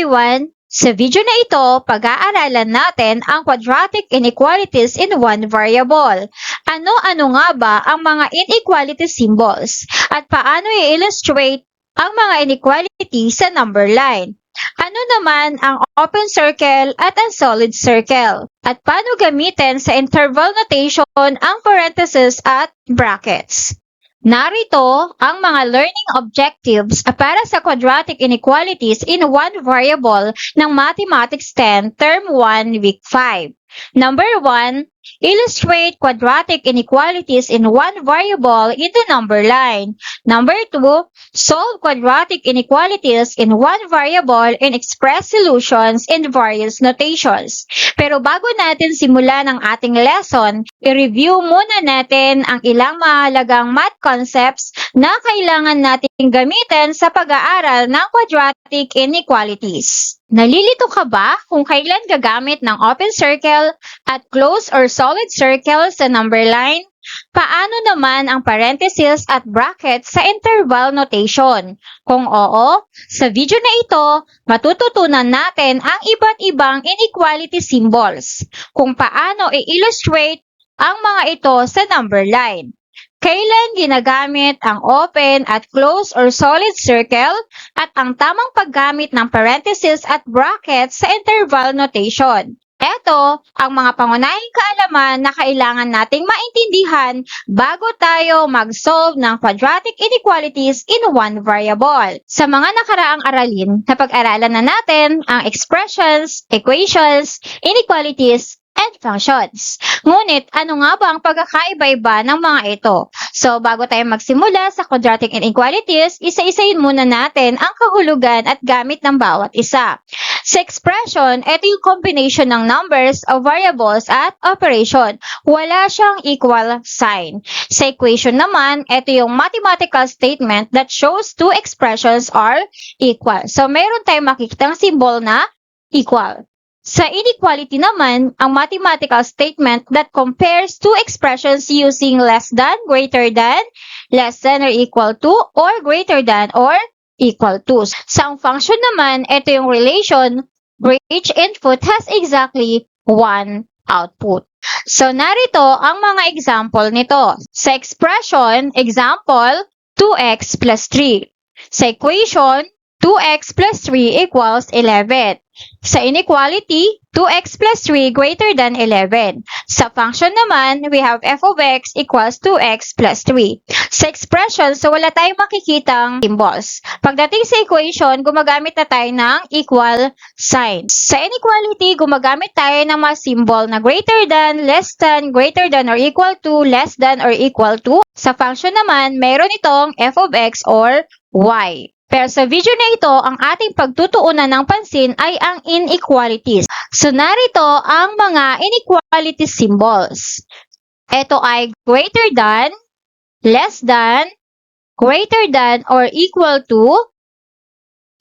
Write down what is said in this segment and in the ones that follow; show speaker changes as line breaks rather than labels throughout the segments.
everyone! Sa video na ito, pag-aaralan natin ang quadratic inequalities in one variable. Ano-ano nga ba ang mga inequality symbols? At paano i-illustrate ang mga inequality sa number line? Ano naman ang open circle at ang solid circle? At paano gamitin sa interval notation ang parentheses at brackets? Narito ang mga learning objectives para sa quadratic inequalities in one variable ng Mathematics 10 Term 1 Week 5. Number 1, illustrate quadratic inequalities in one variable in the number line. Number 2, solve quadratic inequalities in one variable and express solutions in various notations. Pero bago natin simulan ang ating lesson, i-review muna natin ang ilang mahalagang math concepts na kailangan nating gamitin sa pag-aaral ng quadratic inequalities. Nalilito ka ba kung kailan gagamit ng open circle at closed or solid circle sa number line? Paano naman ang parentheses at brackets sa interval notation? Kung oo, sa video na ito, matututunan natin ang iba't ibang inequality symbols, kung paano i-illustrate ang mga ito sa number line. Kailan ginagamit ang open at closed or solid circle at ang tamang paggamit ng parentheses at brackets sa interval notation. Ito ang mga pangunahing kaalaman na kailangan nating maintindihan bago tayo mag-solve ng quadratic inequalities in one variable. Sa mga nakaraang aralin, napag-aralan na natin ang expressions, equations, inequalities, and functions. Ngunit, ano nga ba ang pagkakaiba-iba ng mga ito? So, bago tayo magsimula sa quadratic inequalities, isa-isahin muna natin ang kahulugan at gamit ng bawat isa. Sa expression, ito yung combination ng numbers of variables at operation. Wala siyang equal sign. Sa equation naman, ito yung mathematical statement that shows two expressions are equal. So, meron tayong makikitang symbol na equal. Sa inequality naman, ang mathematical statement that compares two expressions using less than, greater than, less than or equal to, or greater than or equal to. Sa ang function naman, ito yung relation where each input has exactly one output. So, narito ang mga example nito. Sa expression, example, 2x plus 3. Sa equation, 2x plus 3 equals 11. Sa inequality, 2x plus 3 greater than 11. Sa function naman, we have f of x equals 2x plus 3. Sa expression, so wala tayong makikitang symbols. Pagdating sa equation, gumagamit na tayo ng equal sign. Sa inequality, gumagamit tayo ng mga symbol na greater than, less than, greater than or equal to, less than or equal to. Sa function naman, mayroon itong f of x or y. Pero sa video na ito, ang ating pagtutuunan ng pansin ay ang inequalities. So, narito ang mga inequality symbols. Ito ay greater than, less than, greater than or equal to,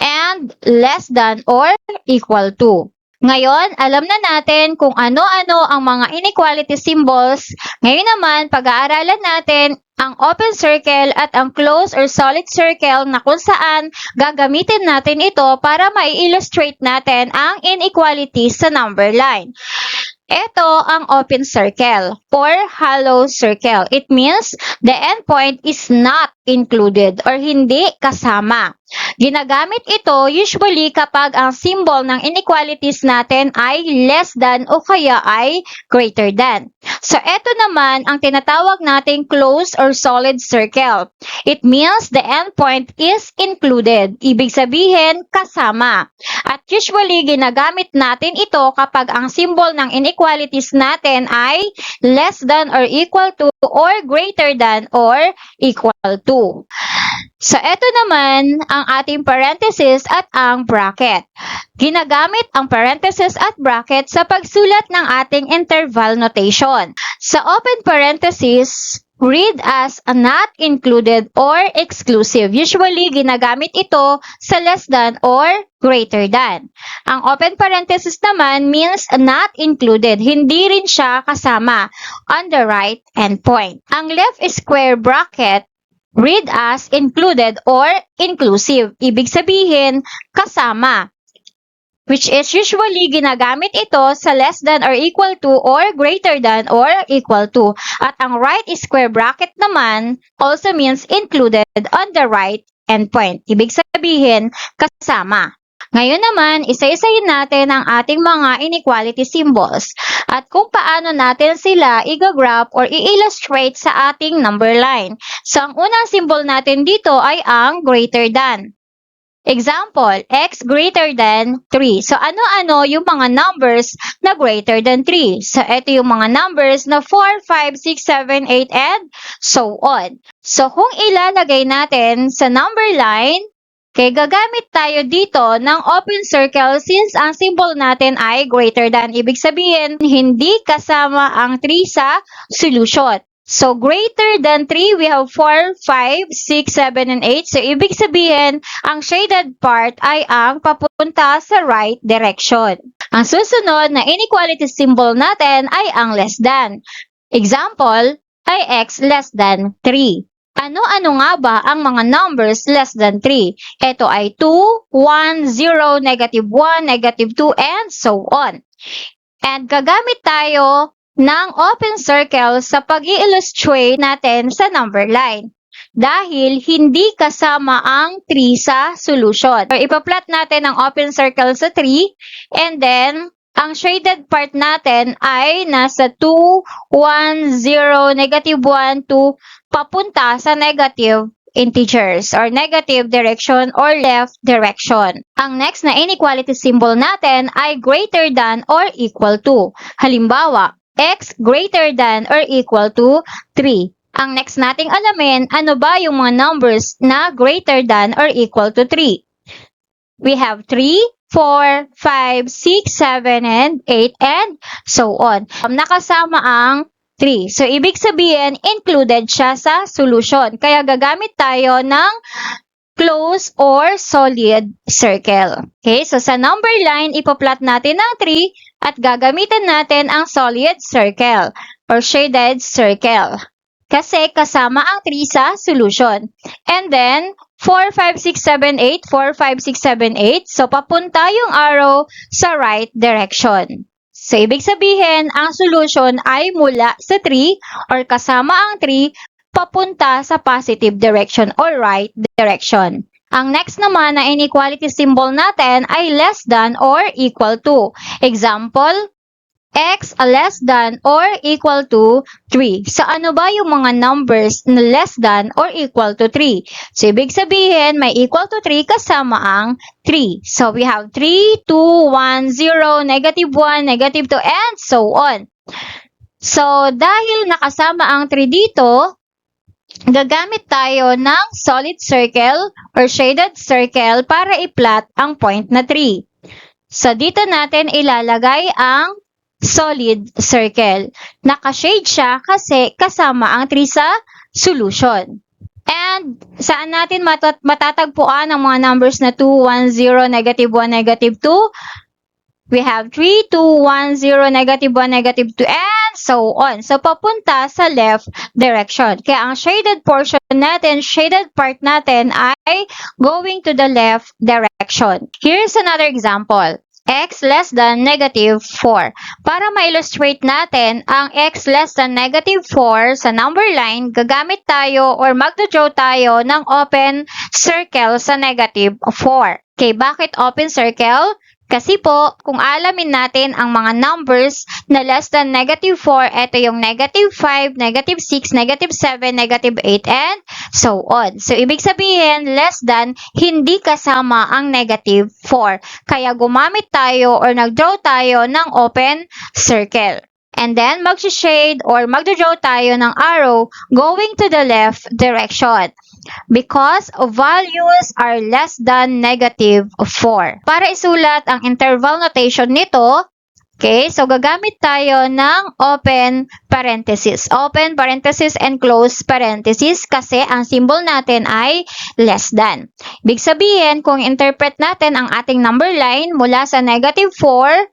and less than or equal to. Ngayon, alam na natin kung ano-ano ang mga inequality symbols. Ngayon naman, pag-aaralan natin ang open circle at ang closed or solid circle na kung saan gagamitin natin ito para mai-illustrate natin ang inequalities sa number line. Ito ang open circle or hollow circle. It means the endpoint is not included or hindi kasama. Ginagamit ito usually kapag ang symbol ng inequalities natin ay less than o kaya ay greater than. So, ito naman ang tinatawag nating closed or solid circle. It means the endpoint is included. Ibig sabihin, kasama. At usually, ginagamit natin ito kapag ang symbol ng inequalities natin ay less than or equal to or greater than or equal to. So, ito naman ang ating parenthesis at ang bracket. Ginagamit ang parenthesis at bracket sa pagsulat ng ating interval notation. Sa open parenthesis, read as a not included or exclusive. Usually, ginagamit ito sa less than or greater than. Ang open parenthesis naman means not included. Hindi rin siya kasama on the right endpoint. Ang left square bracket, read as included or inclusive. Ibig sabihin, kasama. which is usually ginagamit ito sa less than or equal to or greater than or equal to. At ang right square bracket naman also means included on the right endpoint. Ibig sabihin, kasama. Ngayon naman, isa-isahin natin ang ating mga inequality symbols at kung paano natin sila i-graph or i-illustrate sa ating number line. So, ang unang symbol natin dito ay ang greater than. Example, x greater than 3. So, ano-ano yung mga numbers na greater than 3? So, ito yung mga numbers na 4, 5, 6, 7, 8, and so on. So, kung ilalagay natin sa number line, gagamit tayo dito ng open circle since ang symbol natin ay greater than. Ibig sabihin, hindi kasama ang 3 sa solution. So, greater than 3, we have 4, 5, 6, 7, and 8. So, ibig sabihin, ang shaded part ay ang papunta sa right direction. Ang susunod na inequality symbol natin ay ang less than. Example, ay x less than 3. Ano-ano nga ba ang mga numbers less than 3? Ito ay 2, 1, 0, negative 1, negative 2, and so on. And gagamit tayo ng open circle sa pag-i-illustrate natin sa number line. Dahil hindi kasama ang 3 sa solution. So, ipa-plot natin ang open circle sa 3 and then ang shaded part natin ay nasa 2, 1, 0, negative 1, 2, papunta sa negative integers or negative direction or left direction. Ang next na inequality symbol natin ay greater than or equal to. Halimbawa, x greater than or equal to 3. Ang next nating alamin, ano ba yung mga numbers na greater than or equal to 3? We have 3, 4, 5, 6, 7, and 8, and so on. Nakasama ang 3. So, ibig sabihin, included siya sa solution. Kaya gagamit tayo ng closed or solid circle. Okay, so sa number line, ipoplot natin ang 3 at gagamitan natin ang solid circle or shaded circle. Kasi kasama ang 3 sa solution. And then, 4, 5, 6, 7, 8, 4, 5, 6, 7, 8. So, papunta yung arrow sa right direction. So, ibig sabihin, ang solution ay mula sa 3 or kasama ang 3 papunta sa positive direction or right direction. Ang next naman na inequality symbol natin ay less than or equal to. Example, x less than or equal to 3. So, ano ba yung mga numbers na less than or equal to 3? So, ibig sabihin, may equal to 3 kasama ang 3. So, we have 3, 2, 1, 0, negative 1, negative 2, and so on. So, dahil nakasama ang 3 dito, gagamit tayo ng solid circle or shaded circle para i-plot ang point na 3. So, dito natin ilalagay ang solid circle. Naka-shade siya kasi kasama ang 3 sa solution. And saan natin matatagpuan ang mga numbers na 2, 1, 0, negative 1, negative 2? We have 3, 2, 1, 0, negative 1, negative 2, and so on. So, papunta sa left direction. Kaya ang shaded portion natin, shaded part natin ay going to the left direction. Here's another example. X less than negative 4. Para ma-illustrate natin ang x less than negative 4 sa number line, gagamit tayo or magdo-draw tayo ng open circle sa negative 4. Okay, bakit open circle? Kasi po, kung alamin natin ang mga numbers na less than negative 4, ito yung negative 5, negative 6, negative 7, negative 8, and so on. So, ibig sabihin, less than, hindi kasama ang negative 4. Kaya gumamit tayo or nag-draw tayo ng open circle. And then, mag-shade or mag-draw tayo ng arrow going to the left direction. Because values are less than negative 4. Para isulat ang interval notation nito, okay, so gagamit tayo ng open parenthesis. Open parenthesis and close parenthesis kasi ang symbol natin ay less than. Ibig sabihin, kung interpret natin ang ating number line mula sa negative 4,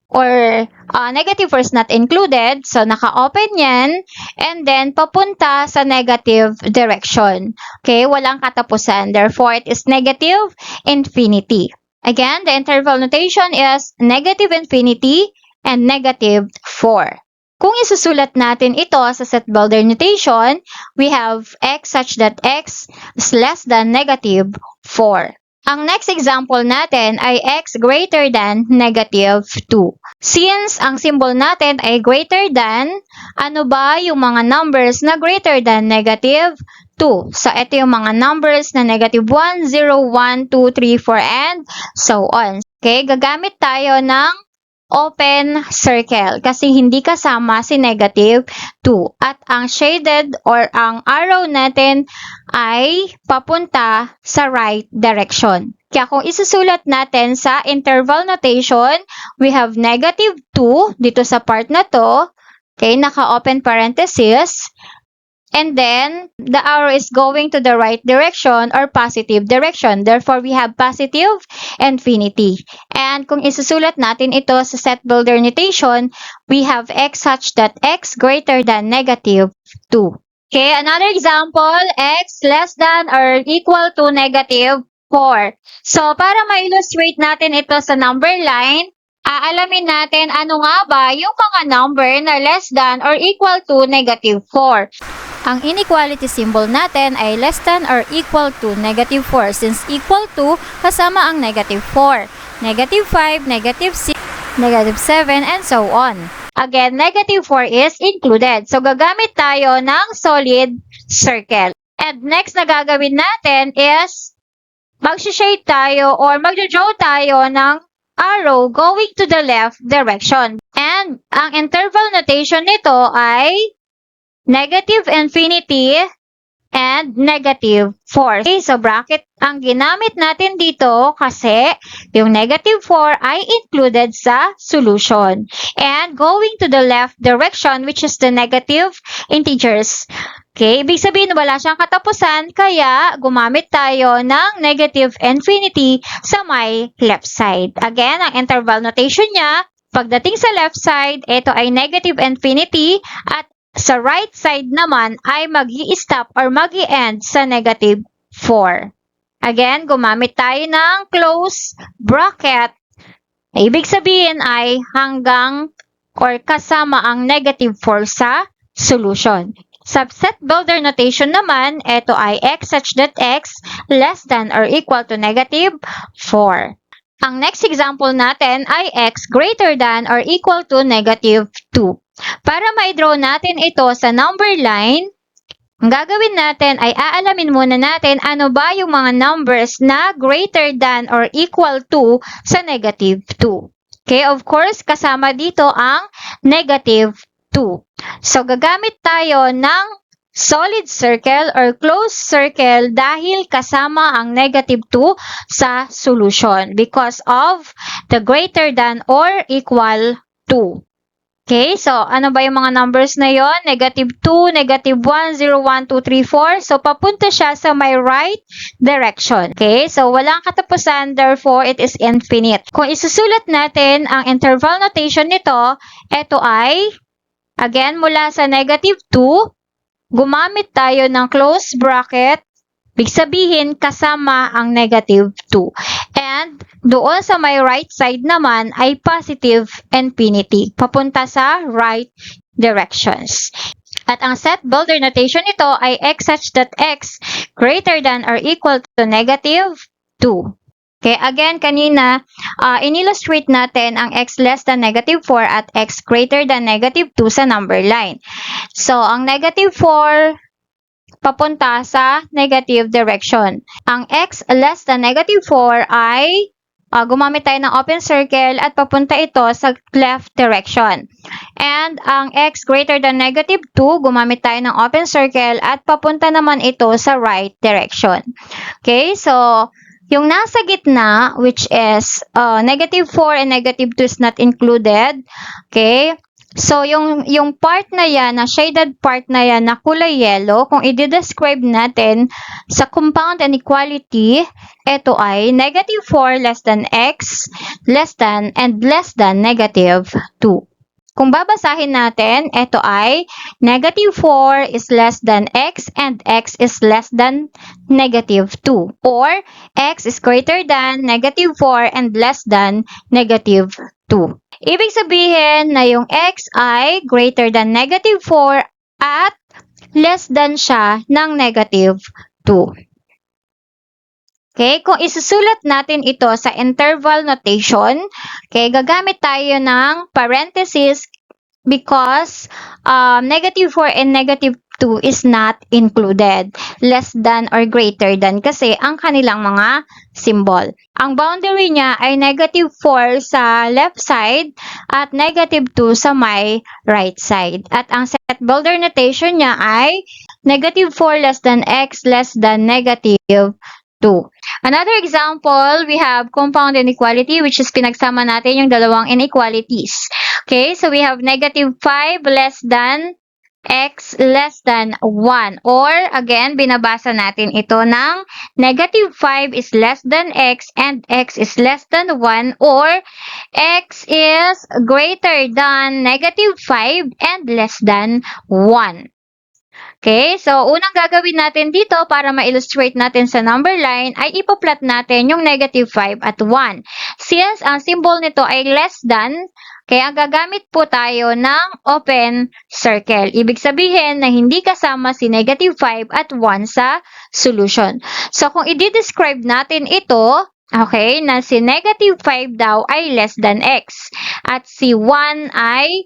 or negative 4 is not included, so naka-open yan, and then papunta sa negative direction. Okay, walang katapusan. Therefore, it is negative infinity. Again, the interval notation is negative infinity and negative 4. Kung isusulat natin ito sa set builder notation, we have x such that x is less than negative 4. Ang next example natin ay x greater than negative 2. Since ang symbol natin ay greater than, ano ba yung mga numbers na greater than negative 2? So, ito yung mga numbers na negative 1, 0, 1, 2, 3, 4, and so on. Okay, gagamit tayo ng open circle kasi hindi kasama si negative 2. At ang shaded or ang arrow natin ay papunta sa right direction. Kaya kung isusulat natin sa interval notation, we have negative 2 dito sa part na to. Okay, naka-open parenthesis. And then, the arrow is going to the right direction or positive direction. Therefore, we have positive infinity. And kung isusulat natin ito sa set builder notation, we have x such that x greater than negative 2. Okay, another example, x less than or equal to negative 4. So, para ma-illustrate natin ito sa number line, aalamin natin ano nga ba yung mga number na less than or equal to negative 4. Ang inequality symbol natin ay less than or equal to negative 4 since equal to kasama ang negative 4, negative 5, negative 6, negative 7, and so on. Again, negative 4 is included. So, gagamit tayo ng solid circle. And next na gagawin natin is mag-shade tayo or mag-draw tayo ng arrow going to the left direction. And ang interval notation nito ay negative infinity and negative 4. Okay, so bracket ang ginamit natin dito kasi yung negative 4 ay included sa solution. And going to the left direction, which is the negative integers. Okay, ibig sabihin wala siyang katapusan, kaya gumamit tayo ng negative infinity sa may left side. Again, ang interval notation niya, pagdating sa left side, ito ay negative infinity at sa right side naman ay mag-i-stop or mag-i-end sa negative 4. Again, gumamit tayo ng close bracket. Ibig sabihin ay hanggang or kasama ang negative 4 sa solution. Subset builder notation naman, ito ay x such that x less than or equal to negative 4. Ang next example natin ay x greater than or equal to negative 2. Para ma-draw natin ito sa number line, ang gagawin natin ay aalamin muna natin ano ba yung mga numbers na greater than or equal to sa negative 2. Okay, of course, kasama dito ang negative 2. So, gagamit tayo ng solid circle or closed circle dahil kasama ang negative 2 sa solution because of the greater than or equal to. Okay, so ano ba yung mga numbers na yon? Negative 2, negative 1, 0, 1, 2, 3, 4. So, papunta siya sa my right direction. Okay, so walang katapusan, therefore, it is infinite. Kung isusulat natin ang interval notation nito, ito ay, again, mula sa negative 2, gumamit tayo ng close bracket. Ibig sabihin, kasama ang negative 2. And doon sa may right side naman ay positive infinity. Papunta sa right directions. At ang set builder notation nito ay x such that x greater than or equal to negative 2. Okay, again, kanina, in-illustrate natin ang x less than negative 4 at x greater than negative 2 sa number line. So, ang negative 4 papunta sa negative direction. Ang x less than negative 4 ay gumamit tayo ng open circle at papunta ito sa left direction. And ang x greater than negative 2, gumamit tayo ng open circle at papunta naman ito sa right direction. Okay, so yung nasa gitna, which is negative 4 and negative 2 is not included. Okay, so, yung part na yan, na shaded part na yan, na kulay yellow, kung i-describe natin sa compound inequality, ito ay negative 4 less than x, less than, and less than negative 2. Kung babasahin natin, ito ay negative 4 is less than x and x is less than negative 2. Or x is greater than negative 4 and less than negative 2. Ibig sabihin na yung x ay greater than negative 4 at less than siya ng negative 2. Okay, kung isusulat natin ito sa interval notation, okay, gagamit tayo ng parenthesis because negative 4 and negative 2 is not included. Less than or greater than kasi ang kanilang mga symbol. Ang boundary niya ay negative 4 sa left side at negative 2 sa may right side. At ang set builder notation niya ay negative 4 less than x less than negative 2. Another example, we have compound inequality which is pinagsama natin yung dalawang inequalities. Okay, so we have negative 5 less than x less than 1. Or, again, binabasa natin ito ng negative 5 is less than x and x is less than 1. Or, x is greater than negative 5 and less than 1. Okay, so unang gagawin natin dito para ma-illustrate natin sa number line ay ipa-plot natin yung negative 5 at 1. Since ang symbol nito ay less than, kaya gagamit po tayo ng open circle. Ibig sabihin na hindi kasama si negative 5 at 1 sa solution. So kung i-describe natin ito, okay, na si negative 5 daw ay less than x at si 1 ay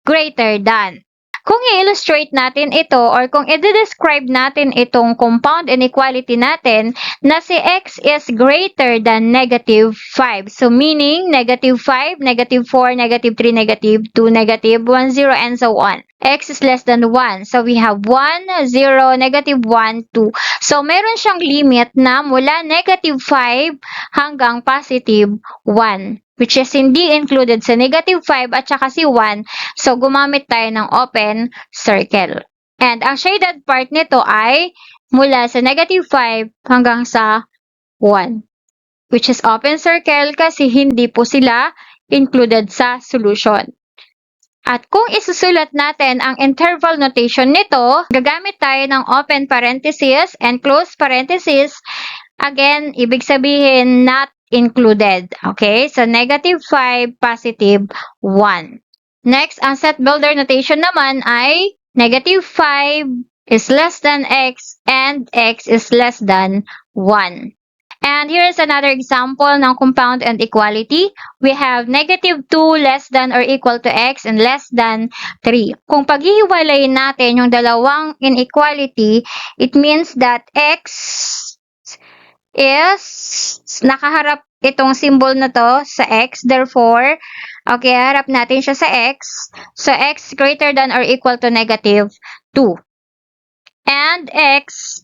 greater than. Kung i-illustrate natin ito or kung i-describe natin itong compound inequality natin na si x is greater than negative 5. So meaning negative 5, negative 4, negative 3, negative 2, negative 1, 0, and so on. X is less than 1. So we have 1, 0, negative 1, 2. So meron siyang limit na mula negative 5 hanggang positive 1. Which is hindi included sa negative 5 at saka si 1. So, gumamit tayo ng open circle. And ang shaded part nito ay mula sa negative 5 hanggang sa 1. Which is open circle kasi hindi po sila included sa solution. At kung isusulat natin ang interval notation nito, gagamit tayo ng open parenthesis and close parenthesis. Again, ibig sabihin not included. Okay? So, negative 5, positive 1. Next, ang set builder notation naman ay negative 5 is less than x and x is less than 1. And here is another example ng compound and equality. We have negative 2 less than or equal to x and less than 3. Kung paghihiwalayin natin yung dalawang inequality, it means that x is nakaharap itong symbol na to sa x. Therefore, okay, harap natin siya sa x. So, x greater than or equal to negative 2. And x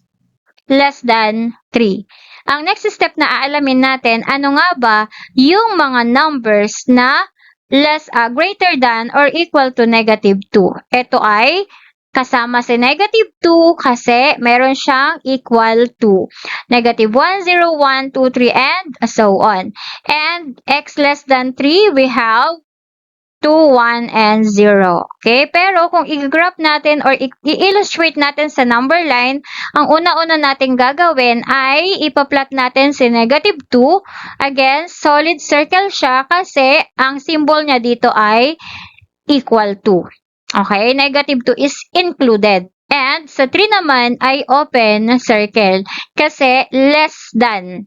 less than 3. Ang next step na aalamin natin, ano nga ba yung mga numbers na greater than or equal to negative 2. Ito ay kasama si negative 2 kasi meron siyang equal to negative 1, 0, 1, 2, 3, and so on. And x less than 3, we have 2, 1, and 0. Okay? Pero kung i-graph natin or i-illustrate natin sa number line, ang una-una nating gagawin ay ipa-plot natin si negative 2. Again, solid circle siya kasi ang symbol niya dito ay equal to. Okay, negative 2 is included. And sa 3 naman ay open circle kasi less than.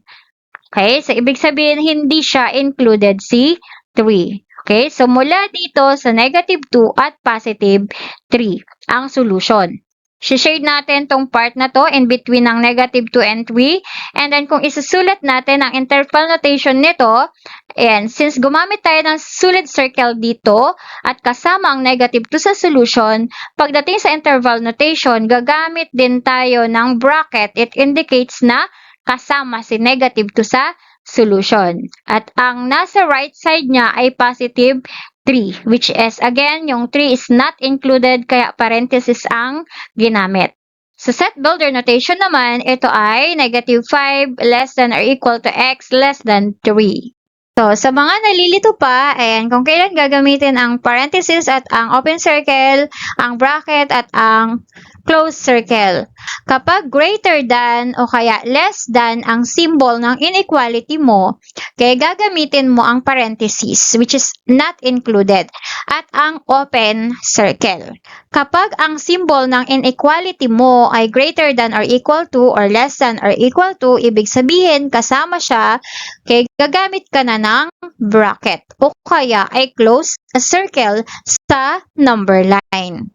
Okay, so ibig sabihin hindi siya included si 3. Okay, so mula dito sa negative 2 at positive 3 ang solution. Shade natin tong part na to in between ng negative 2 and 3. And then kung isusulat natin ang interval notation nito, and since gumamit tayo ng solid circle dito at kasama ang negative 2 sa solution, pagdating sa interval notation, gagamit din tayo ng bracket. It indicates na kasama si negative 2 sa solution. At ang nasa right side niya ay positive 3, which is, again, yung 3 is not included, kaya parenthesis ang ginamit. Sa set builder notation naman, ito ay negative 5 less than or equal to x less than 3. So, sa mga nalilito pa, ayan, kung kailan gagamitin ang parenthesis at ang open circle, ang bracket at ang closed circle. Kapag greater than o kaya less than ang symbol ng inequality mo, kaya gagamitin mo ang parenthesis, which is not included, at ang open circle. Kapag ang symbol ng inequality mo ay greater than or equal to or less than or equal to, ibig sabihin kasama siya, kaya gagamit ka na ng bracket o kaya ay close circle sa number line.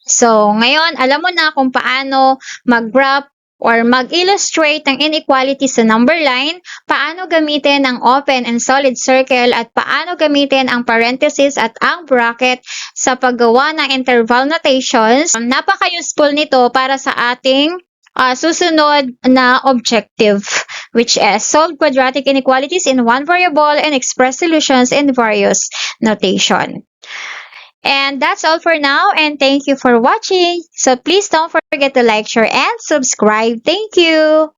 So, ngayon, alam mo na kung paano mag-graph or mag-illustrate ng inequality sa number line, paano gamitin ang open and solid circle at paano gamitin ang parenthesis at ang bracket sa paggawa ng interval notations. Napaka-useful nito para sa ating susunod na objective, which is solve quadratic inequalities in one variable and express solutions in various notation. And that's all for now, and thank you for watching. So please don't forget to like, share, and subscribe. Thank you!